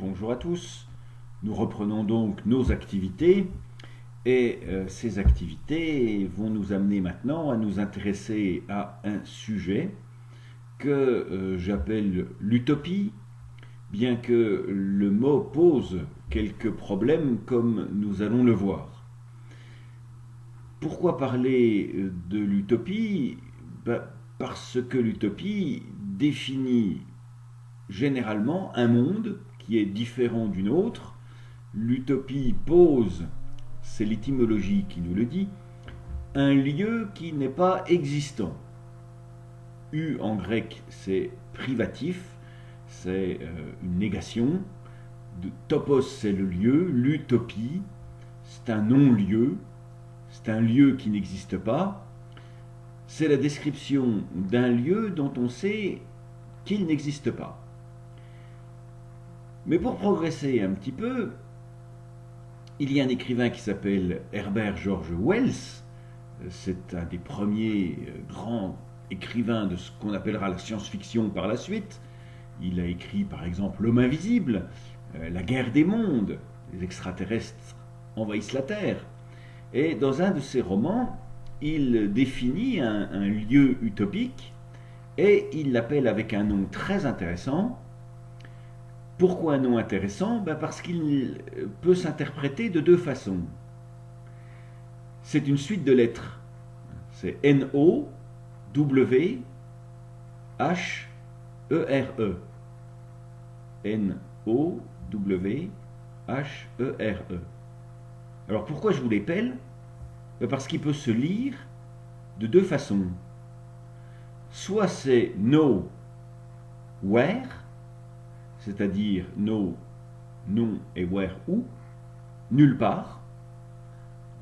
Bonjour à tous, nous reprenons donc nos activités et ces activités vont nous amener maintenant à nous intéresser à un sujet que j'appelle l'utopie, bien que le mot pose quelques problèmes comme nous allons le voir. Pourquoi parler de l'utopie? Parce que l'utopie définit généralement un monde qui est différent d'une autre. L'utopie pose, c'est l'étymologie qui nous le dit, un lieu qui n'est pas existant. En grec, c'est privatif, c'est une négation. Topos, c'est le lieu, l'utopie, c'est un non-lieu, c'est un lieu qui n'existe pas. C'est la description d'un lieu dont on sait qu'il n'existe pas. Mais pour progresser un petit peu, il y a un écrivain qui s'appelle Herbert George Wells. C'est un des premiers grands écrivains de ce qu'on appellera la science-fiction par la suite. Il a écrit par exemple L'homme invisible, La guerre des mondes, les extraterrestres envahissent la Terre. Et dans un de ses romans, il définit un lieu utopique et il l'appelle avec un nom très intéressant. Pourquoi un nom intéressant? Parce qu'il peut s'interpréter de deux façons. C'est une suite de lettres. C'est N-O-W-H-E-R-E. N-O-W-H-E-R-E. Alors pourquoi je vous l'épelle? Parce qu'il peut se lire de deux façons. Soit c'est know where, c'est-à-dire no, non et where, où, nulle part.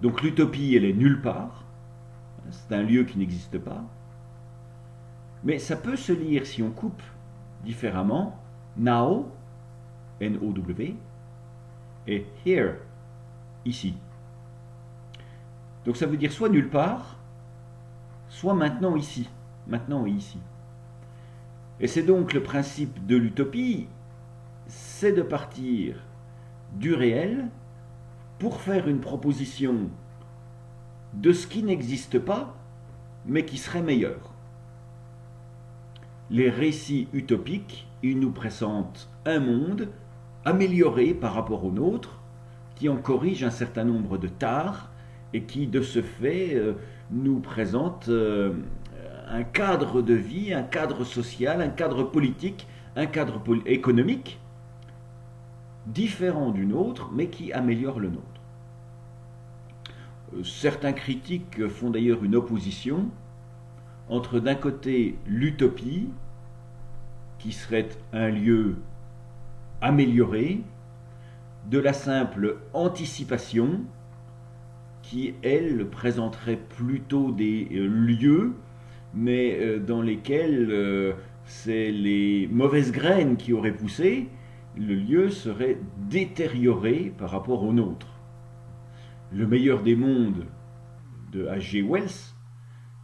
Donc l'utopie, elle est nulle part. C'est un lieu qui n'existe pas. Mais ça peut se lire, si on coupe différemment, now, N-O-W, et here, ici. Donc ça veut dire soit nulle part, soit maintenant ici. Maintenant et ici. Et c'est donc le principe de l'utopie, c'est de partir du réel pour faire une proposition de ce qui n'existe pas, mais qui serait meilleur. Les récits utopiques, ils nous présentent un monde amélioré par rapport au nôtre, qui en corrige un certain nombre de tares et qui, de ce fait, nous présente un cadre de vie, un cadre social, un cadre politique, un cadre économique différent du nôtre, mais qui améliore le nôtre. Certains critiques font d'ailleurs une opposition entre d'un côté l'utopie, qui serait un lieu amélioré, de la simple anticipation, qui, elle, présenterait plutôt des lieux, mais dans lesquels c'est les mauvaises graines qui auraient poussé, le lieu serait détérioré par rapport au nôtre. Le meilleur des mondes de H.G. Wells,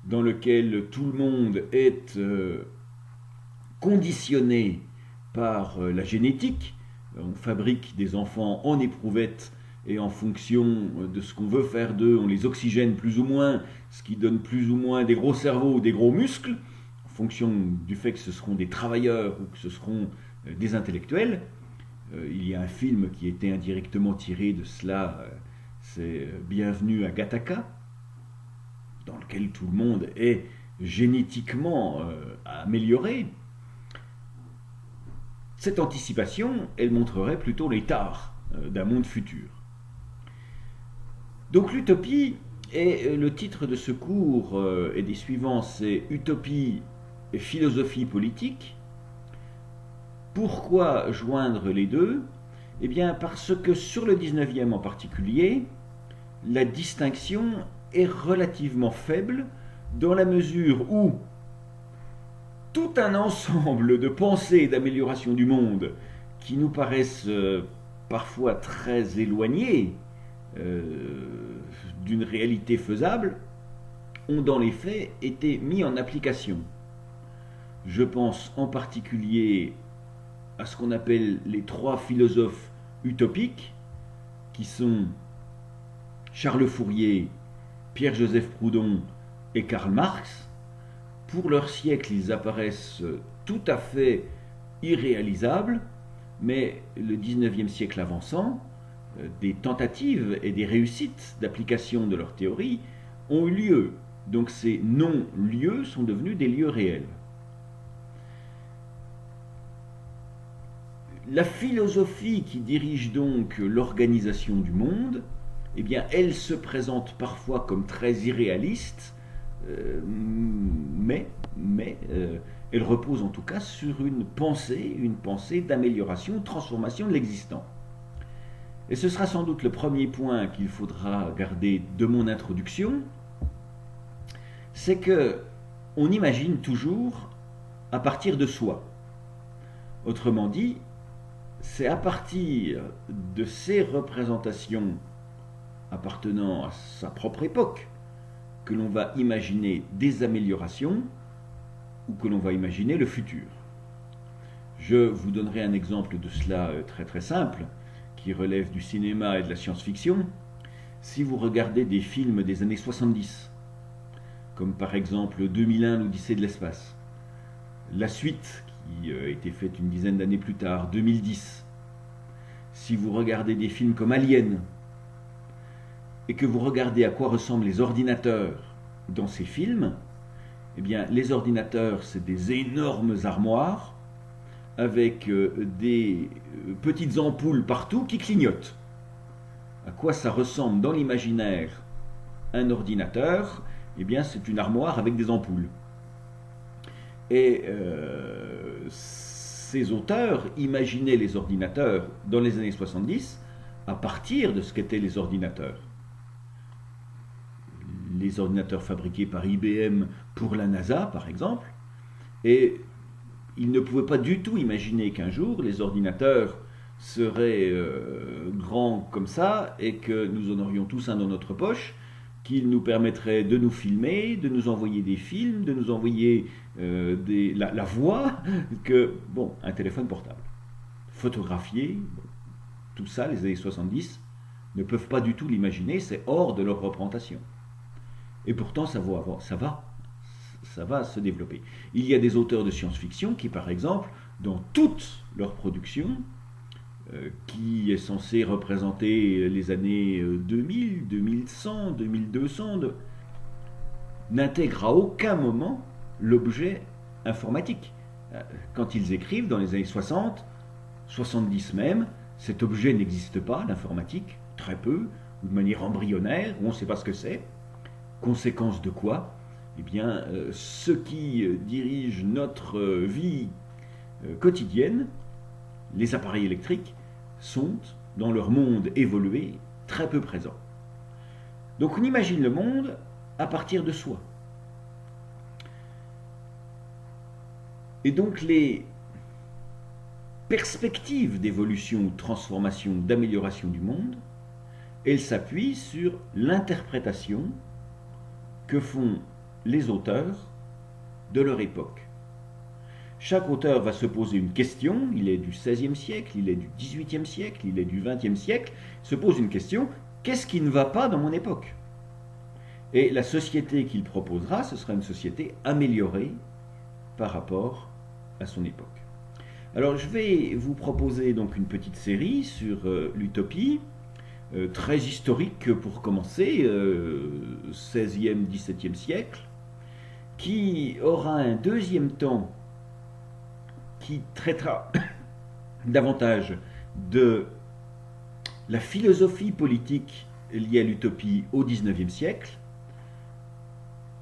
dans lequel tout le monde est conditionné par la génétique. On fabrique des enfants en éprouvette et en fonction de ce qu'on veut faire d'eux, on les oxygène plus ou moins, ce qui donne plus ou moins des gros cerveaux ou des gros muscles, en fonction du fait que ce seront des travailleurs ou que ce seront des intellectuels. Il y a un film qui était indirectement tiré de cela, c'est Bienvenue à Gattaca, dans lequel tout le monde est génétiquement amélioré. Cette anticipation, elle montrerait plutôt les tares d'un monde futur. Donc l'utopie, et le titre de ce cours et des suivants, c'est Utopie et philosophie politique. Pourquoi joindre les deux? Eh bien parce que sur le 19e en particulier, la distinction est relativement faible dans la mesure où tout un ensemble de pensées et d'amélioration du monde qui nous paraissent parfois très éloignées d'une réalité faisable ont dans les faits été mis en application. Je pense en particulier à ce qu'on appelle les trois philosophes utopiques, qui sont Charles Fourier, Pierre-Joseph Proudhon et Karl Marx. Pour leur siècle, ils apparaissent tout à fait irréalisables, mais le 19e siècle avançant, des tentatives et des réussites d'application de leur théorie ont eu lieu. Donc ces non-lieux sont devenus des lieux réels. La philosophie qui dirige donc l'organisation du monde, eh bien, elle se présente parfois comme très irréaliste, mais elle repose en tout cas sur une pensée d'amélioration, de transformation de l'existant. Et ce sera sans doute le premier point qu'il faudra garder de mon introduction, c'est que on imagine toujours à partir de soi. Autrement dit, c'est à partir de ces représentations appartenant à sa propre époque que l'on va imaginer des améliorations ou que l'on va imaginer le futur. Je vous donnerai un exemple de cela très très simple, qui relève du cinéma et de la science-fiction. Si vous regardez des films des années 70, comme par exemple 2001, l'Odyssée de l'espace, la suite qui a été faite une dizaine d'années plus tard, 2010, si vous regardez des films comme Alien, et que vous regardez à quoi ressemblent les ordinateurs dans ces films, eh bien, les ordinateurs, c'est des énormes armoires avec des petites ampoules partout qui clignotent. À quoi ça ressemble dans l'imaginaire un ordinateur? Eh bien, c'est une armoire avec des ampoules. Et ces auteurs imaginaient les ordinateurs dans les années 70 à partir de ce qu'étaient les ordinateurs. Les ordinateurs fabriqués par IBM pour la NASA, par exemple, et ils ne pouvaient pas du tout imaginer qu'un jour les ordinateurs seraient grands comme ça et que nous en aurions tous un dans notre poche, qu'ils nous permettraient de nous filmer, de nous envoyer des films, de nous envoyer la voix, un téléphone portable. Photographier, tout ça, les années 70, ne peuvent pas du tout l'imaginer, c'est hors de leur représentation. Et pourtant, ça va se développer. Il y a des auteurs de science-fiction qui, par exemple, dans toute leur production, qui est censée représenter les années 2000, 2100, 2200, n'intègre à aucun moment l'objet informatique. Quand ils écrivent dans les années 60, 70 même, cet objet n'existe pas, l'informatique, très peu, ou de manière embryonnaire, où on ne sait pas ce que c'est. Conséquence de quoi? Eh bien, ce qui dirige notre vie quotidienne, les appareils électriques, sont, dans leur monde évolué, très peu présents. Donc on imagine le monde à partir de soi. Et donc les perspectives d'évolution, de transformation, d'amélioration du monde, elles s'appuient sur l'interprétation que font les auteurs de leur époque. Chaque auteur va se poser une question, il est du XVIe siècle, il est du XVIIIe siècle, il est du XXe siècle, il se pose une question, qu'est-ce qui ne va pas dans mon époque? Et la société qu'il proposera, ce sera une société améliorée par rapport à son époque. Alors je vais vous proposer donc une petite série sur l'utopie, très historique pour commencer, XVIe, XVIIe siècle, qui aura un deuxième temps qui traitera davantage de la philosophie politique liée à l'utopie au XIXe siècle.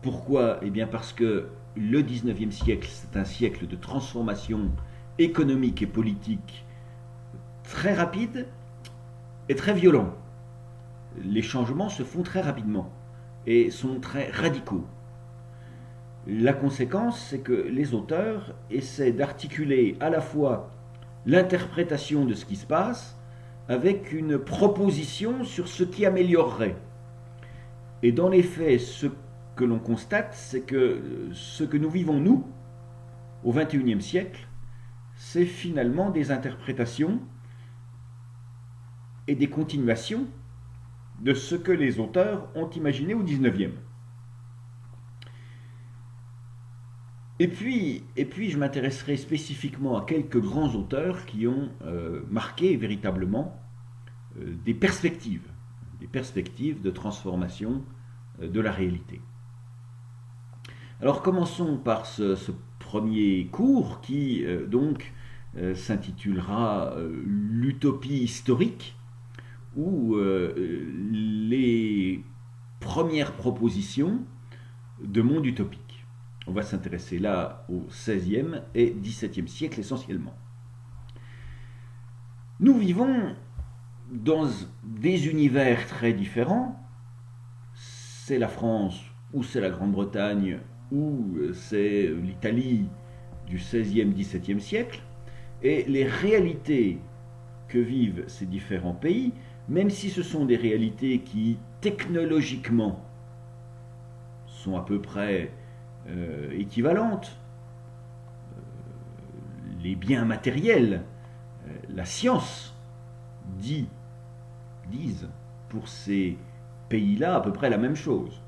Pourquoi? Eh bien parce que le XIXe siècle, c'est un siècle de transformation économique et politique très rapide et très violent. Les changements se font très rapidement et sont très radicaux. La conséquence, c'est que les auteurs essaient d'articuler à la fois l'interprétation de ce qui se passe avec une proposition sur ce qui améliorerait. Et dans les faits, ce que l'on constate, c'est que ce que nous vivons, nous, au XXIe siècle, c'est finalement des interprétations et des continuations de ce que les auteurs ont imaginé au XIXe. Et puis, je m'intéresserai spécifiquement à quelques grands auteurs qui ont marqué véritablement des perspectives de transformation de la réalité. Alors commençons par ce premier cours qui s'intitulera l'utopie historique, ou les premières propositions de monde utopique. On va s'intéresser là au XVIe et XVIIe siècle essentiellement. Nous vivons dans des univers très différents. C'est la France, ou c'est la Grande-Bretagne, ou c'est l'Italie du XVIe, XVIIe siècle. Et les réalités que vivent ces différents pays, même si ce sont des réalités qui, technologiquement, sont à peu près équivalentes, les biens matériels, la science disent pour ces pays-là à peu près la même chose.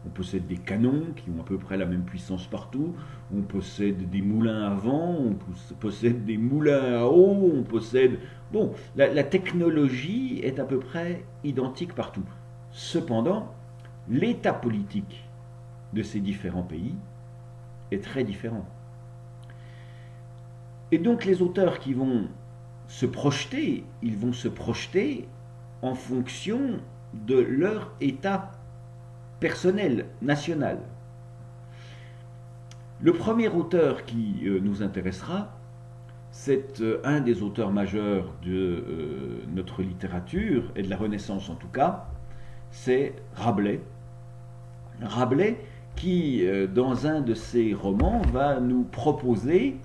On possède des canons qui ont à peu près la même puissance partout, on possède des moulins à vent, on possède des moulins à eau, on possède... Bon, la technologie est à peu près identique partout. Cependant, l'état politique de ces différents pays est très différent. Et donc les auteurs qui vont se projeter, ils vont se projeter en fonction de leur état personnel, national. Le premier auteur qui nous intéressera, c'est un des auteurs majeurs de notre littérature, et de la Renaissance en tout cas, c'est Rabelais. Rabelais qui, dans un de ses romans, va nous proposer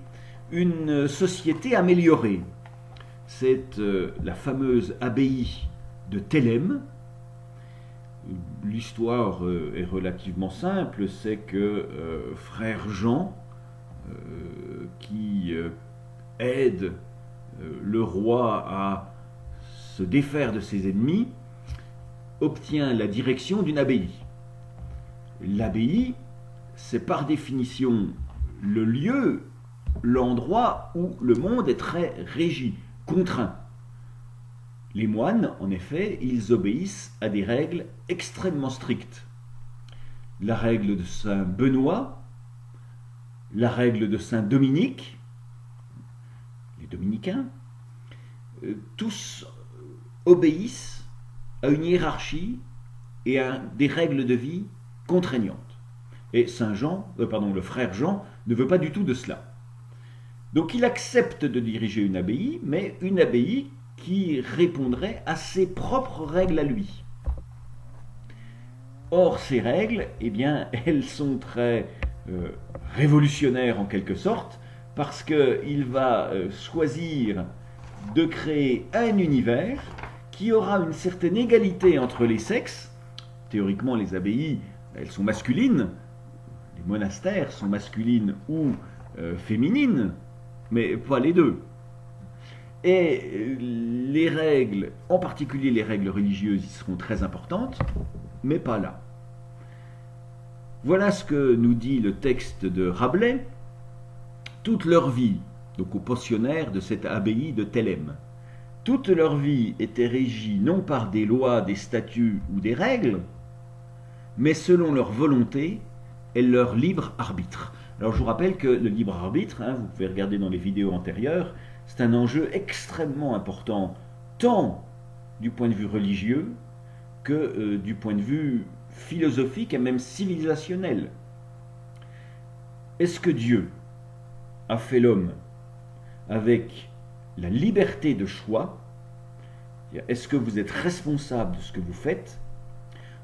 une société améliorée. C'est la fameuse abbaye de Thélème. L'histoire est relativement simple, c'est que frère Jean, qui aide le roi à se défaire de ses ennemis, obtient la direction d'une abbaye. L'abbaye, c'est par définition le lieu, l'endroit où le monde est très régi, contraint. Les moines, en effet, ils obéissent à des règles extrêmement strictes. La règle de Saint Benoît, la règle de Saint Dominique, les dominicains, tous obéissent à une hiérarchie et à des règles de vie contraignantes. Et le frère Jean ne veut pas du tout de cela. Donc il accepte de diriger une abbaye, mais une abbaye qui répondrait à ses propres règles à lui. Or, ces règles, eh bien, elles sont très révolutionnaires en quelque sorte, parce qu'il va choisir de créer un univers qui aura une certaine égalité entre les sexes. Théoriquement, les abbayes, elles sont masculines, les monastères sont masculines ou féminines, mais pas les deux. Et les règles, en particulier les règles religieuses, y seront très importantes, mais pas là. Voilà ce que nous dit le texte de Rabelais. Toute leur vie, donc aux pensionnaires de cette abbaye de Thélème, toute leur vie était régie non par des lois, des statuts ou des règles, mais selon leur volonté et leur libre arbitre. Alors je vous rappelle que le libre arbitre, vous pouvez regarder dans les vidéos antérieures, c'est un enjeu extrêmement important, tant du point de vue religieux que du point de vue philosophique et même civilisationnel. Est-ce que Dieu a fait l'homme avec la liberté de choix? Est-ce que vous êtes responsable de ce que vous faites?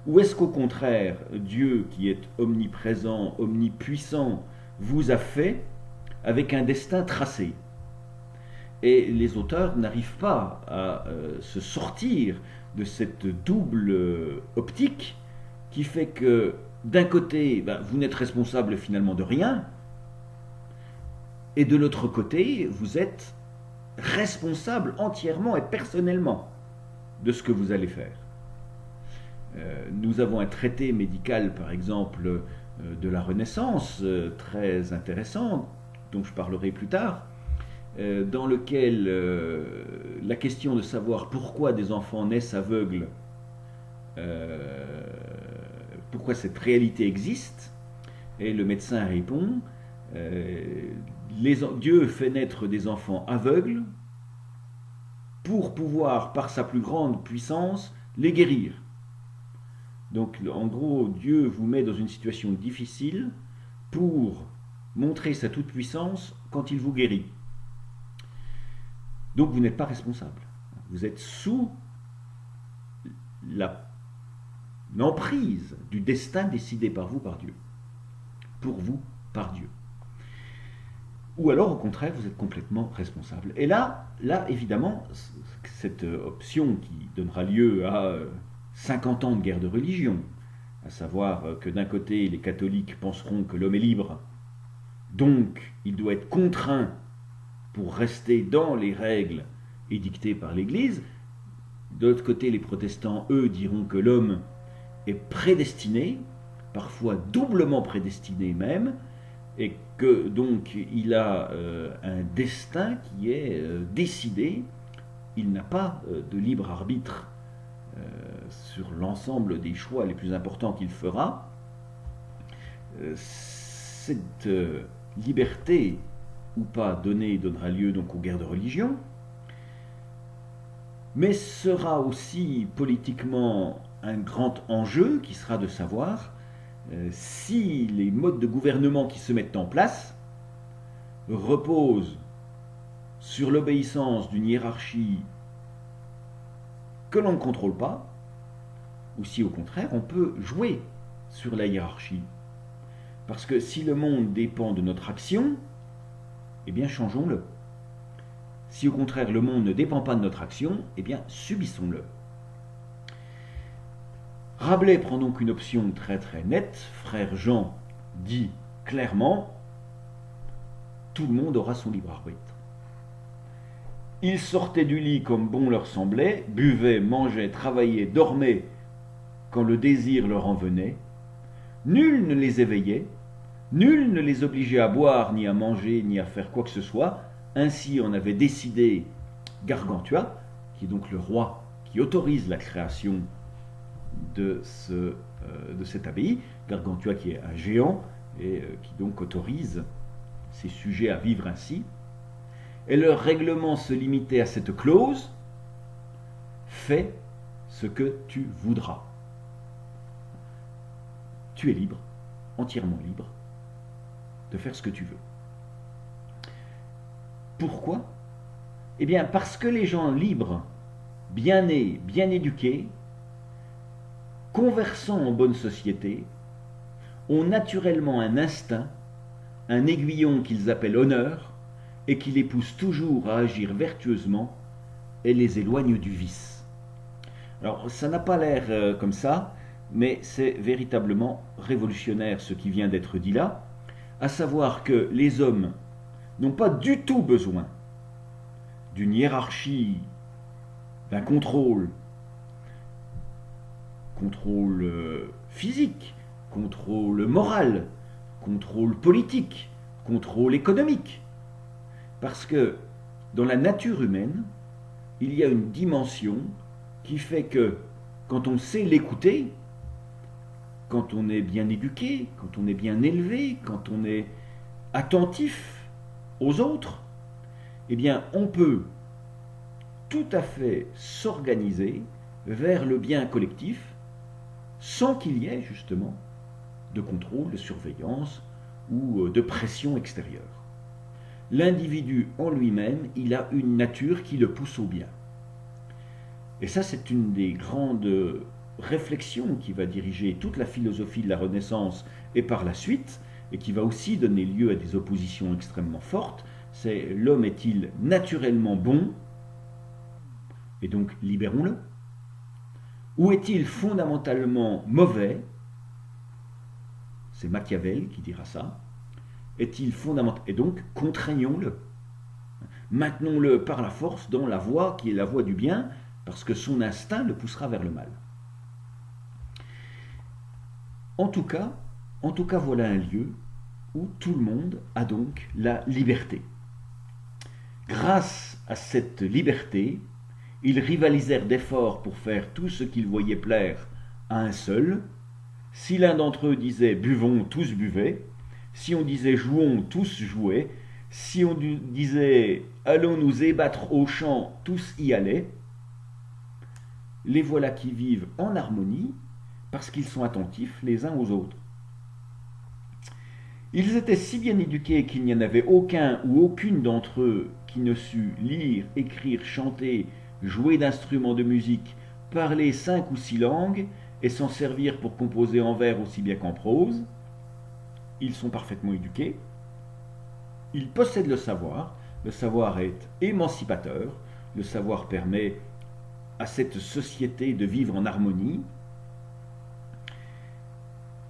Ou est-ce qu'au contraire, Dieu, qui est omniprésent, omnipuissant, vous a fait avec un destin tracé? Et les auteurs n'arrivent pas à se sortir de cette double optique qui fait que d'un côté, vous n'êtes responsable finalement de rien, Et de l'autre côté, vous êtes responsable entièrement et personnellement de ce que vous allez faire. Nous avons un traité médical, par exemple, de la Renaissance, très intéressant, dont je parlerai plus tard, dans lequel la question de savoir pourquoi des enfants naissent aveugles, pourquoi cette réalité existe, et le médecin répond, Dieu fait naître des enfants aveugles pour pouvoir, par sa plus grande puissance, les guérir. Donc, en gros, Dieu vous met dans une situation difficile pour montrer sa toute-puissance quand il vous guérit. Donc, vous n'êtes pas responsable. Vous êtes sous l'emprise du destin décidé par vous, par Dieu. Pour vous, par Dieu. Ou alors, au contraire, vous êtes complètement responsable. Et là, évidemment, cette option qui donnera lieu à 50 ans de guerre de religion, à savoir que d'un côté, les catholiques penseront que l'homme est libre, donc il doit être contraint pour rester dans les règles édictées par l'Église. De l'autre côté, les protestants, eux, diront que l'homme est prédestiné, parfois doublement prédestiné même, et que donc il a un destin qui est décidé, il n'a pas de libre arbitre sur l'ensemble des choix les plus importants qu'il fera. Cette liberté ou pas donnée donnera lieu donc aux guerres de religion, mais sera aussi politiquement un grand enjeu qui sera de savoir si les modes de gouvernement qui se mettent en place reposent sur l'obéissance d'une hiérarchie que l'on ne contrôle pas, ou si au contraire on peut jouer sur la hiérarchie. Parce que si le monde dépend de notre action, eh bien changeons-le. Si au contraire le monde ne dépend pas de notre action, eh bien subissons-le. Rabelais prend donc une option très très nette. Frère Jean dit clairement, tout le monde aura son libre arbitre. Ils sortaient du lit comme bon leur semblait, buvaient, mangeaient, travaillaient, dormaient quand le désir leur en venait. Nul ne les éveillait, nul ne les obligeait à boire, ni à manger, ni à faire quoi que ce soit. Ainsi en avait décidé Gargantua, qui est donc le roi qui autorise la création de cette abbaye. Gargantua qui est un géant et qui donc autorise ses sujets à vivre ainsi. Et leur règlement se limitait à cette clause: fais ce que tu voudras. Tu es libre, entièrement libre, de faire ce que tu veux. Pourquoi ? Eh bien, parce que les gens libres, bien nés, bien éduqués, conversant en bonne société, ont naturellement un instinct, un aiguillon qu'ils appellent honneur, et qui les pousse toujours à agir vertueusement et les éloigne du vice. Alors, ça n'a pas l'air comme ça, mais c'est véritablement révolutionnaire ce qui vient d'être dit là, à savoir que les hommes n'ont pas du tout besoin d'une hiérarchie, d'un contrôle physique, contrôle moral, contrôle politique, contrôle économique. Parce que dans la nature humaine, il y a une dimension qui fait que quand on sait l'écouter, quand on est bien éduqué, quand on est bien élevé, quand on est attentif aux autres, eh bien on peut tout à fait s'organiser vers le bien collectif sans qu'il y ait justement de contrôle, de surveillance ou de pression extérieure. L'individu en lui-même, il a une nature qui le pousse au bien. Et ça, c'est une des grandes réflexions qui va diriger toute la philosophie de la Renaissance et par la suite, et qui va aussi donner lieu à des oppositions extrêmement fortes, c'est: l'homme est-il naturellement bon, et donc libérons-le, ou est-il fondamentalement mauvais? C'est Machiavel qui dira ça, est-il fondamental? Et donc, contraignons-le. Maintenons-le par la force dans la voie qui est la voie du bien, parce que son instinct le poussera vers le mal. En tout cas, voilà un lieu où tout le monde a donc la liberté. Grâce à cette liberté, ils rivalisèrent d'efforts pour faire tout ce qu'ils voyaient plaire à un seul. Si l'un d'entre eux disait « buvons », tous buvaient. Si on disait « jouons », tous jouaient. Si on disait « allons nous ébattre au champ », tous y allaient. Les voilà qui vivent en harmonie parce qu'ils sont attentifs les uns aux autres. Ils étaient si bien éduqués qu'il n'y en avait aucun ou aucune d'entre eux qui ne sût lire, écrire, chanter, jouer d'instruments de musique, parler 5 ou 6 langues et s'en servir pour composer en vers aussi bien qu'en prose. Ils sont parfaitement éduqués. Ils possèdent le savoir est émancipateur, le savoir permet à cette société de vivre en harmonie.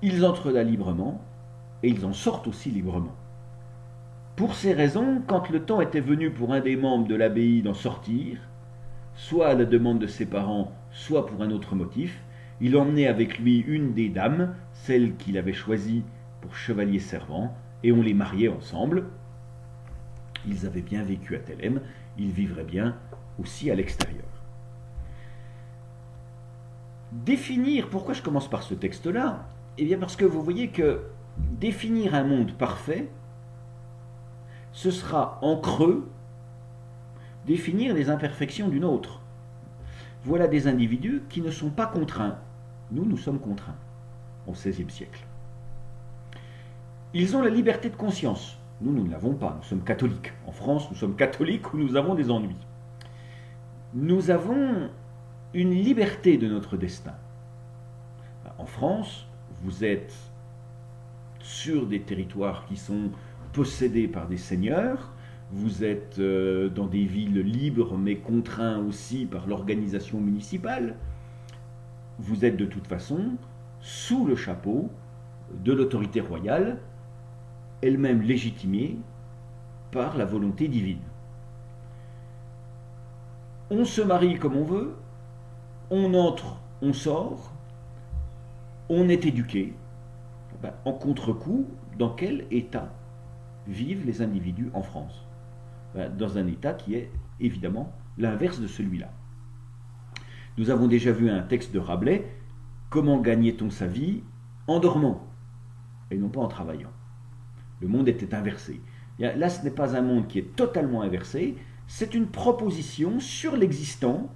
Ils entrent là librement, et ils en sortent aussi librement. Pour ces raisons, quand le temps était venu pour un des membres de l'abbaye d'en sortir, soit à la demande de ses parents, soit pour un autre motif, il emmenait avec lui une des dames, celle qu'il avait choisie pour chevalier servant, et on les mariait ensemble. Ils avaient bien vécu à Thélème, ils vivraient bien aussi à l'extérieur. Définir, pourquoi je commence par ce texte-là? Eh bien parce que vous voyez que définir un monde parfait, ce sera en creux définir les imperfections d'une autre. Voilà des individus qui ne sont pas contraints. Nous sommes contraints au XVIe siècle. Ils ont la liberté de conscience. Nous ne l'avons pas. Nous sommes catholiques. En France, nous sommes catholiques où nous avons des ennuis. Nous avons une liberté de notre destin. En France, vous êtes sur des territoires qui sont possédés par des seigneurs, vous êtes dans des villes libres mais contraints aussi par l'organisation municipale, vous êtes de toute façon sous le chapeau de l'autorité royale, elle-même légitimée par la volonté divine. On se marie comme on veut, on entre, on sort, on est éduqué. En contre-coup, dans quel état vivent les individus en France? Dans un état qui est évidemment l'inverse de celui-là. Nous avons déjà vu un texte de Rabelais, comment gagnait-on sa vie? En dormant, et non pas en travaillant. Le monde était inversé. Là, ce n'est pas un monde qui est totalement inversé, c'est une proposition sur l'existant.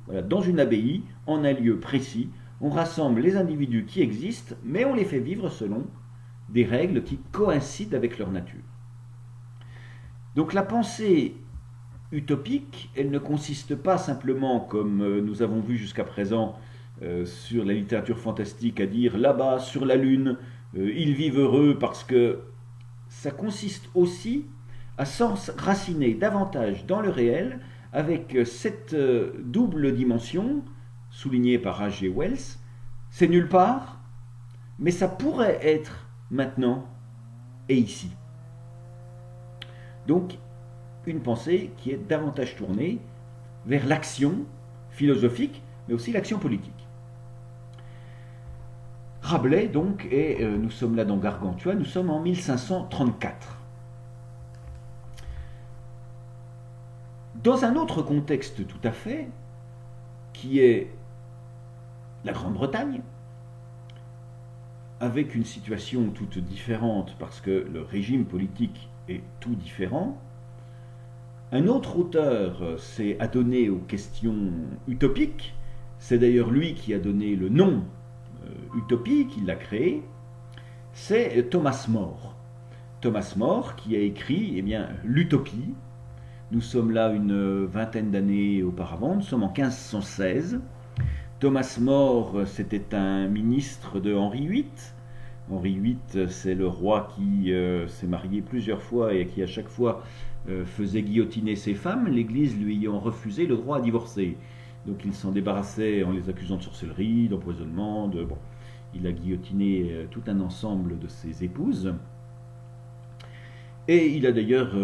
Voilà, dans une abbaye, en un lieu précis, on rassemble les individus qui existent, mais on les fait vivre selon des règles qui coïncident avec leur nature. Donc la pensée utopique, elle ne consiste pas simplement, comme nous avons vu jusqu'à présent sur la littérature fantastique, à dire là-bas sur la Lune, ils vivent heureux, parce que ça consiste aussi à s'enraciner davantage dans le réel avec cette double dimension soulignée par H.G. Wells. C'est nulle part, mais ça pourrait être maintenant et ici. Donc, une pensée qui est davantage tournée vers l'action philosophique, mais aussi l'action politique. Rabelais, donc, et nous sommes là dans Gargantua, nous sommes en 1534. Dans un autre contexte tout à fait, qui est la Grande-Bretagne, avec une situation toute différente parce que le régime politique est tout différent, un autre auteur s'est adonné aux questions utopiques, c'est d'ailleurs lui qui a donné le nom utopie, qui l'a créé, c'est Thomas More. Thomas More qui a écrit l'Utopie. Nous sommes là une vingtaine d'années auparavant, nous sommes en 1516. Thomas More, c'était un ministre de Henri VIII. Henri VIII, c'est le roi qui s'est marié plusieurs fois et qui à chaque fois faisait guillotiner ses femmes, l'Église lui ayant refusé le droit à divorcer. Donc il s'en débarrassait en les accusant de sorcellerie, d'empoisonnement, il a guillotiné tout un ensemble de ses épouses. Et il a d'ailleurs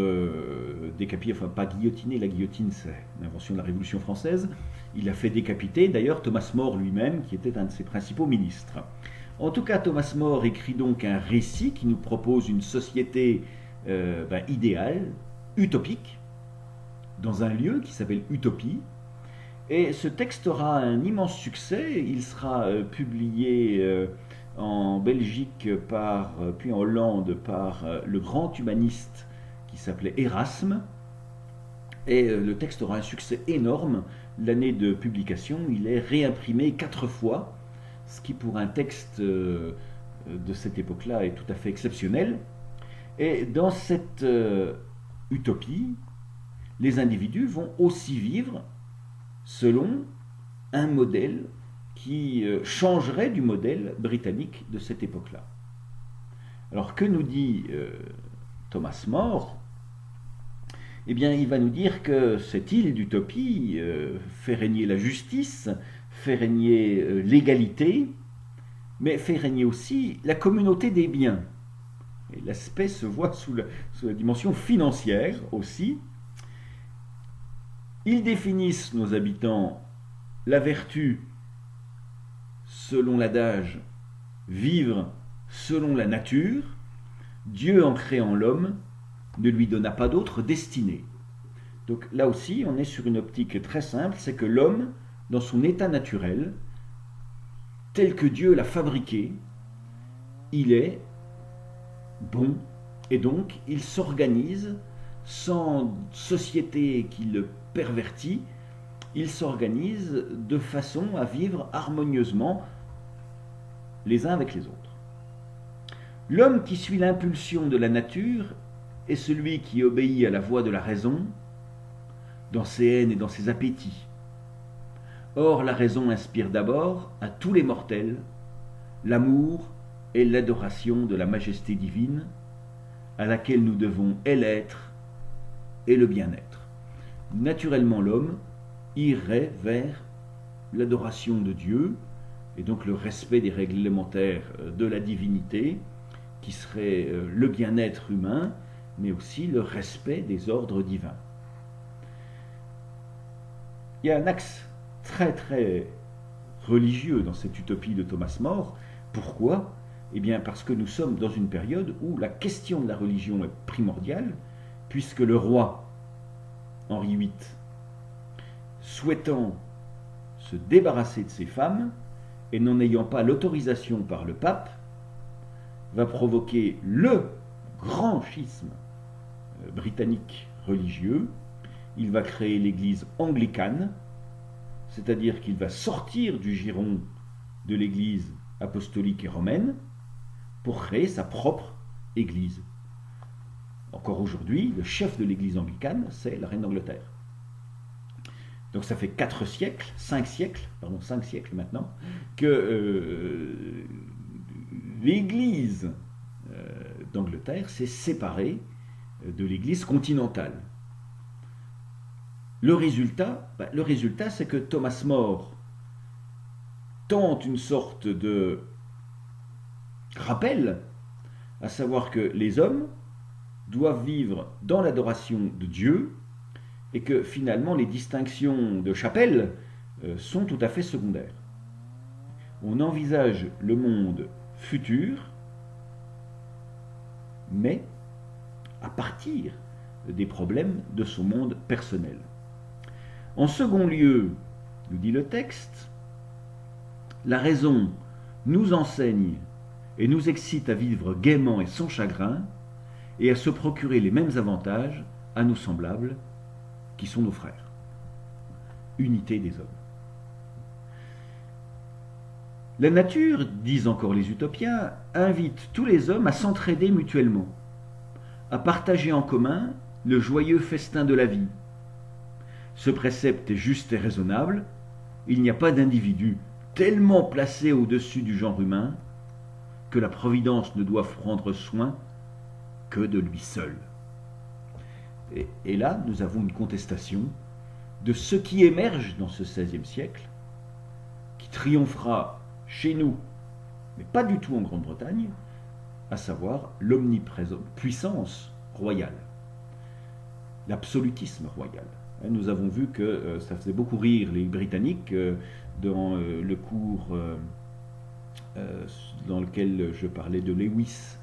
décapité, enfin pas guillotiné, la guillotine c'est l'invention de la Révolution française, il a fait décapiter d'ailleurs Thomas More lui-même, qui était un de ses principaux ministres. En tout cas, Thomas More écrit donc un récit qui nous propose une société idéale, utopique, dans un lieu qui s'appelle Utopie. Et ce texte aura un immense succès, il sera publié en Belgique puis en Hollande par le grand humaniste qui s'appelait Erasme. Et le texte aura un succès énorme. L'année de publication, il est réimprimé 4 fois, ce qui pour un texte de cette époque-là est tout à fait exceptionnel. Et dans cette utopie, les individus vont aussi vivre selon un modèle qui changerait du modèle britannique de cette époque-là. Alors que nous dit Thomas More? Eh bien, il va nous dire que cette île d'utopie fait régner la justice, fait régner l'égalité, mais fait régner aussi la communauté des biens. Et l'aspect se voit sous la dimension financière aussi. Ils définissent, nos habitants, la vertu selon l'adage vivre selon la nature. Dieu, en créant l'homme, ne lui donna pas d'autre destinée. Donc là aussi, on est sur une optique très simple, c'est que l'homme, dans son état naturel, tel que Dieu l'a fabriqué, il est bon, et donc il s'organise sans société qui le pervertit, il s'organise de façon à vivre harmonieusement les uns avec les autres. L'homme qui suit l'impulsion de la nature est celui qui obéit à la voix de la raison dans ses haines et dans ses appétits. Or, la raison inspire d'abord à tous les mortels l'amour et l'adoration de la majesté divine à laquelle nous devons et l'être et le bien-être. Naturellement, l'homme irait vers l'adoration de Dieu et donc le respect des règles élémentaires de la divinité qui serait le bien-être humain, mais aussi le respect des ordres divins. Il y a un axe très très religieux dans cette utopie de Thomas More. Pourquoi ? Eh bien parce que nous sommes dans une période où la question de la religion est primordiale, puisque le roi Henri VIII, souhaitant se débarrasser de ses femmes et n'en ayant pas l'autorisation par le pape, va provoquer le grand schisme britannique religieux. Il va créer l'église anglicane, c'est-à-dire qu'il va sortir du giron de l'église apostolique et romaine pour créer sa propre église. Encore aujourd'hui, le chef de l'église anglicane, c'est la reine d'Angleterre. Donc ça fait 5 siècles maintenant, que l'église d'Angleterre s'est séparée de l'église continentale. Le résultat, c'est que Thomas More tente une sorte de rappel, à savoir que les hommes doivent vivre dans l'adoration de Dieu et que finalement les distinctions de chapelle sont tout à fait secondaires. On envisage le monde futur, mais à partir des problèmes de son monde personnel. En second lieu, nous dit le texte, la raison nous enseigne et nous excite à vivre gaiement et sans chagrin et à se procurer les mêmes avantages à nos semblables qui sont nos frères. Unité des hommes. La nature, disent encore les utopiens, invite tous les hommes à s'entraider mutuellement, à partager en commun le joyeux festin de la vie. Ce précepte est juste et raisonnable. Il n'y a pas d'individu tellement placé au-dessus du genre humain que la Providence ne doive prendre soin que de lui seul. Et là, nous avons une contestation de ce qui émerge dans ce XVIe siècle, qui triomphera chez nous, mais pas du tout en Grande-Bretagne, à savoir l'omnipuissance royal, l'absolutisme royal. Nous avons vu que ça faisait beaucoup rire les Britanniques dans le cours dans lequel je parlais de Lewis,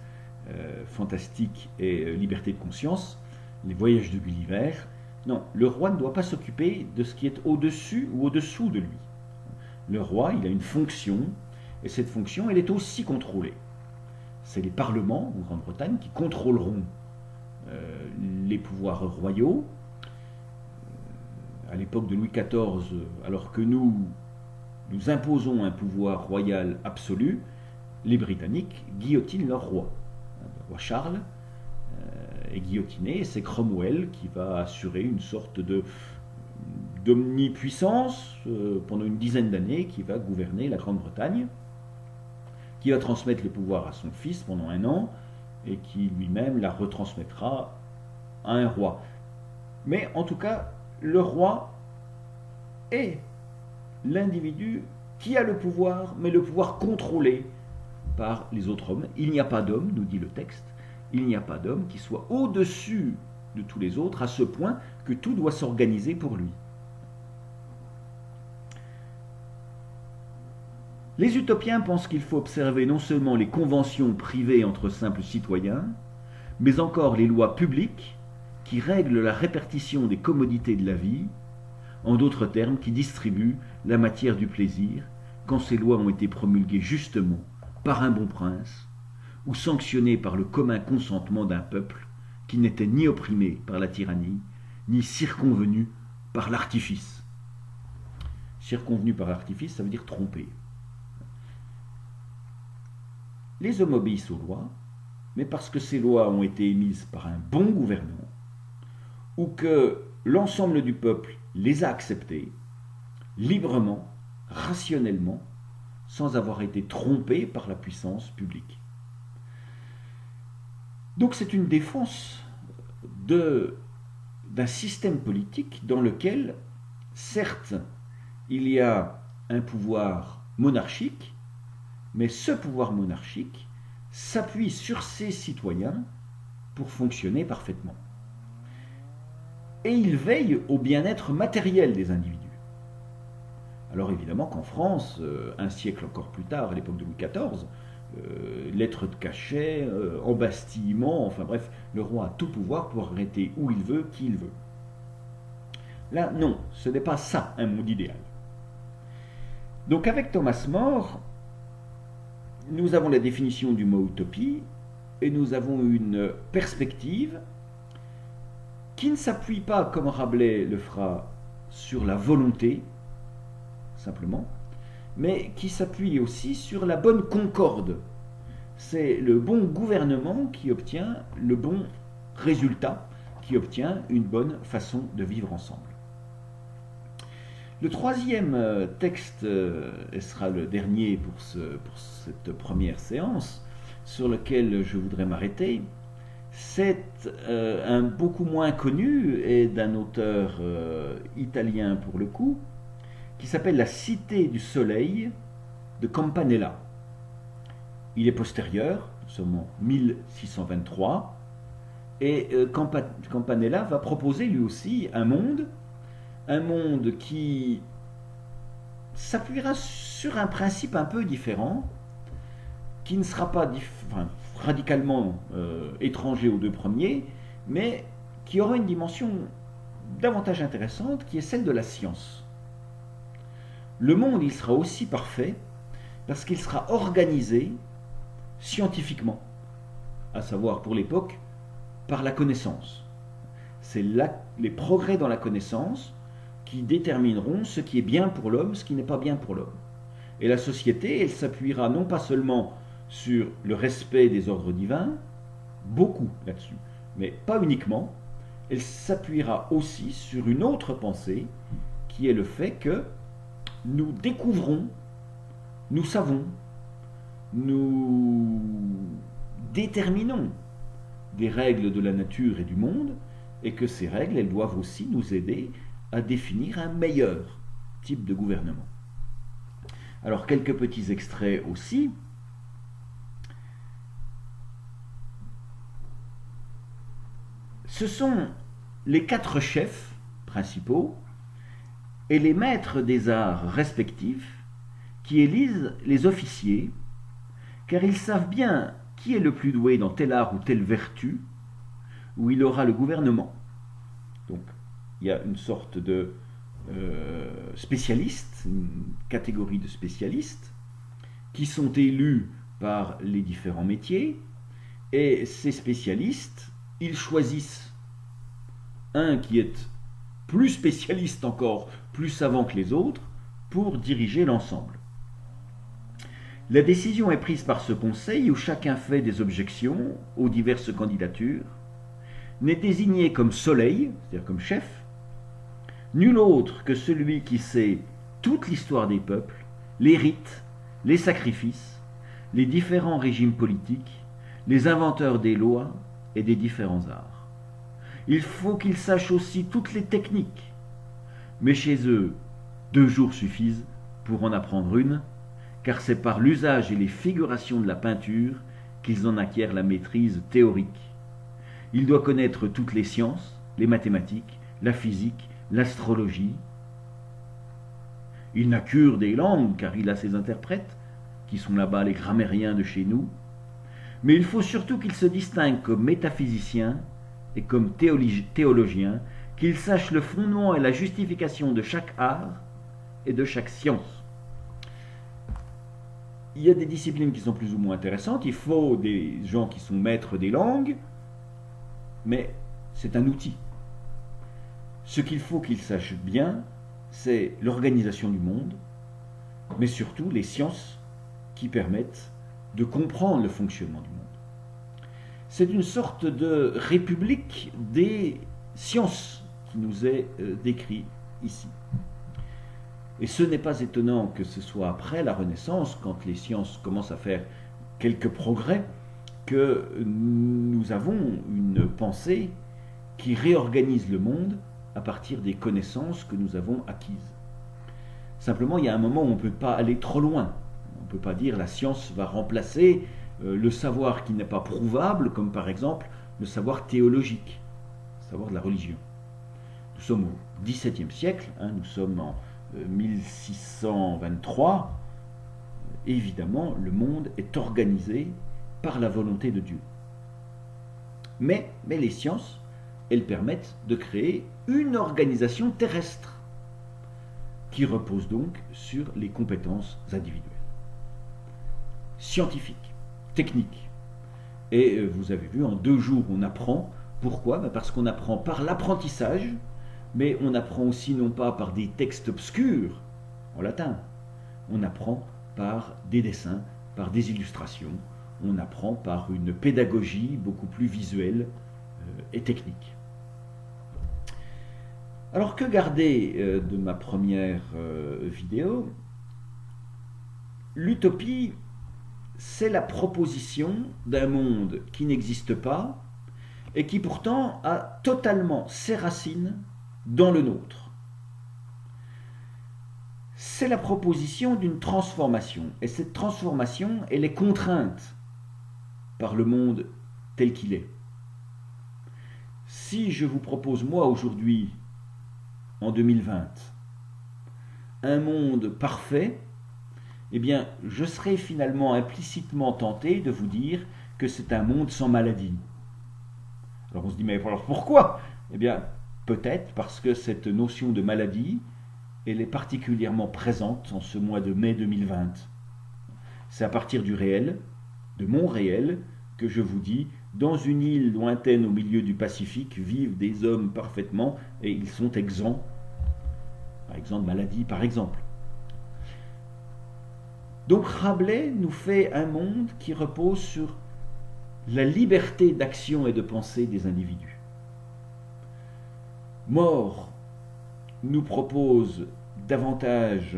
Fantastique et Liberté de conscience, les voyages de Gulliver. Non, le roi ne doit pas s'occuper de ce qui est au-dessus ou au-dessous de lui. Le roi, il a une fonction, et cette fonction, elle est aussi contrôlée. C'est les parlements en Grande-Bretagne qui contrôleront les pouvoirs royaux. À l'époque de Louis XIV, alors que nous imposons un pouvoir royal absolu, les Britanniques guillotinent leur roi. Le roi Charles est guillotiné, et c'est Cromwell qui va assurer une sorte d'omnipuissance pendant une dizaine d'années, qui va gouverner la Grande-Bretagne, qui va transmettre le pouvoir à son fils pendant 1 an, et qui lui-même la retransmettra à un roi. Mais en tout cas, le roi est l'individu qui a le pouvoir, mais le pouvoir contrôlé par les autres hommes. Il n'y a pas d'homme, nous dit le texte, il n'y a pas d'homme qui soit au-dessus de tous les autres, à ce point que tout doit s'organiser pour lui. Les utopiens pensent qu'il faut observer non seulement les conventions privées entre simples citoyens, mais encore les lois publiques qui règlent la répartition des commodités de la vie, en d'autres termes, qui distribuent la matière du plaisir, quand ces lois ont été promulguées justement par un bon prince, ou sanctionnées par le commun consentement d'un peuple qui n'était ni opprimé par la tyrannie, ni circonvenu par l'artifice. Circonvenu par l'artifice, ça veut dire tromper. Les hommes obéissent aux lois, mais parce que ces lois ont été émises par un bon gouvernant, ou que l'ensemble du peuple les a acceptées, librement, rationnellement, sans avoir été trompé par la puissance publique. Donc c'est une défense d'un système politique dans lequel, certes, il y a un pouvoir monarchique, mais ce pouvoir monarchique s'appuie sur ses citoyens pour fonctionner parfaitement. Et il veille au bien-être matériel des individus. Alors évidemment qu'en France, un siècle encore plus tard, à l'époque de Louis XIV, lettres de cachet, embastillement, enfin bref, le roi a tout pouvoir pour arrêter où il veut, qui il veut. Là, non, ce n'est pas ça un monde idéal. Donc avec Thomas More, nous avons la définition du mot utopie, et nous avons une perspective qui ne s'appuie pas, comme Rabelais le fera, sur la volonté, simplement, mais qui s'appuie aussi sur la bonne concorde. C'est le bon gouvernement qui obtient le bon résultat, qui obtient une bonne façon de vivre ensemble. Le troisième texte, et sera le dernier pour cette première séance, sur lequel je voudrais m'arrêter, c'est un beaucoup moins connu et d'un auteur italien pour le coup, qui s'appelle La Cité du Soleil de Campanella. Il est postérieur, nous sommes en 1623, et Campanella va proposer lui aussi un monde qui s'appuiera sur un principe un peu différent, qui ne sera pas radicalement étranger aux deux premiers, mais qui aura une dimension davantage intéressante, qui est celle de la science. Le monde, il sera aussi parfait parce qu'il sera organisé scientifiquement, à savoir pour l'époque, par la connaissance. C'est les progrès dans la connaissance qui détermineront ce qui est bien pour l'homme, ce qui n'est pas bien pour l'homme. Et la société, elle s'appuiera non pas seulement sur le respect des ordres divins, beaucoup là-dessus, mais pas uniquement, elle s'appuiera aussi sur une autre pensée, qui est le fait que nous découvrons, nous savons, nous déterminons des règles de la nature et du monde, et que ces règles, elles doivent aussi nous aider à définir un meilleur type de gouvernement. Alors, quelques petits extraits aussi. Ce sont les 4 chefs principaux et les maîtres des arts respectifs qui élisent les officiers, car ils savent bien qui est le plus doué dans tel art ou telle vertu, où il aura le gouvernement. Donc, il y a une sorte de spécialistes, une catégorie de spécialistes, qui sont élus par les différents métiers, et ces spécialistes, ils choisissent un qui est plus spécialiste encore, plus savant que les autres, pour diriger l'ensemble. La décision est prise par ce conseil où chacun fait des objections aux diverses candidatures, n'est désigné comme soleil, c'est-à-dire comme chef, nul autre que celui qui sait toute l'histoire des peuples, les rites, les sacrifices, les différents régimes politiques, les inventeurs des lois et des différents arts. Il faut qu'ils sachent aussi toutes les techniques, mais chez eux, 2 jours suffisent pour en apprendre une, car c'est par l'usage et les figurations de la peinture qu'ils en acquièrent la maîtrise théorique. Il doit connaître toutes les sciences, les mathématiques, la physique, l'astrologie. Il n'a cure des langues, car il a ses interprètes, qui sont là-bas les grammairiens de chez nous. Mais il faut surtout qu'il se distingue comme métaphysicien et comme théologien, qu'il sache le fondement et la justification de chaque art et de chaque science. Il y a des disciplines qui sont plus ou moins intéressantes, il faut des gens qui sont maîtres des langues, mais c'est un outil. Ce qu'il faut qu'ils sachent bien, c'est l'organisation du monde, mais surtout les sciences qui permettent de comprendre le fonctionnement du monde. C'est une sorte de république des sciences qui nous est décrit ici. Et ce n'est pas étonnant que ce soit après la Renaissance, quand les sciences commencent à faire quelques progrès, que nous avons une pensée qui réorganise le monde à partir des connaissances que nous avons acquises. Simplement, il y a un moment où on ne peut pas aller trop loin. On ne peut pas dire la science va remplacer le savoir qui n'est pas prouvable, comme par exemple le savoir théologique, le savoir de la religion. Nous sommes au XVIIe siècle, nous sommes en 1623. Évidemment, le monde est organisé par la volonté de Dieu. Mais les sciences, elles permettent de créer une organisation terrestre qui repose donc sur les compétences individuelles, scientifiques, techniques. Et vous avez vu, en 2 jours, on apprend. Pourquoi ? Parce qu'on apprend par l'apprentissage, mais on apprend aussi non pas par des textes obscurs en latin, on apprend par des dessins, par des illustrations, on apprend par une pédagogie beaucoup plus visuelle et technique. Alors que garder de ma première vidéo ? L'utopie, c'est la proposition d'un monde qui n'existe pas et qui pourtant a totalement ses racines dans le nôtre. C'est la proposition d'une transformation, et cette transformation, elle est contrainte par le monde tel qu'il est. Si je vous propose, moi, aujourd'hui, en 2020, un monde parfait, eh bien, je serai finalement implicitement tenté de vous dire que c'est un monde sans maladie. Alors on se dit, mais alors pourquoi ? Eh bien, peut-être parce que cette notion de maladie, elle est particulièrement présente en ce mois de mai 2020. C'est à partir du réel, de mon réel, que je vous dis, dans une île lointaine au milieu du Pacifique, vivent des hommes parfaitement et ils sont exempts, par exemple, de maladie, par exemple. Donc Rabelais nous fait un monde qui repose sur la liberté d'action et de pensée des individus. More nous propose davantage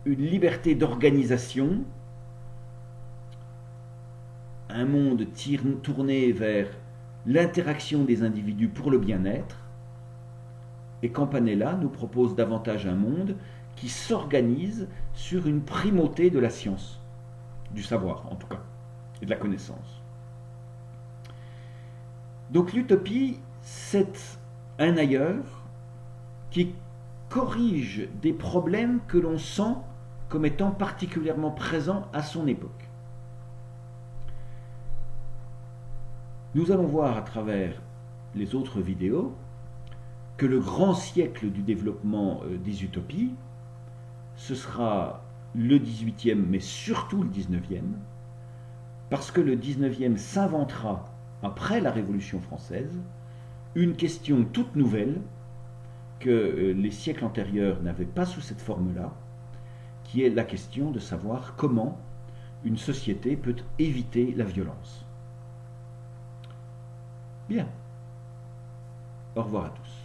une liberté d'organisation, un monde tourné vers l'interaction des individus pour le bien-être, et Campanella nous propose davantage un monde qui s'organise sur une primauté de la science, du savoir en tout cas, et de la connaissance. Donc l'utopie, c'est un ailleurs qui corrige des problèmes que l'on sent comme étant particulièrement présents à son époque. Nous allons voir à travers les autres vidéos que le grand siècle du développement des utopies, ce sera le 18e, mais surtout le 19e, parce que le 19e s'inventera, après la Révolution française, une question toute nouvelle que les siècles antérieurs n'avaient pas sous cette forme-là, qui est la question de savoir comment une société peut éviter la violence. Bien. Au revoir à tous.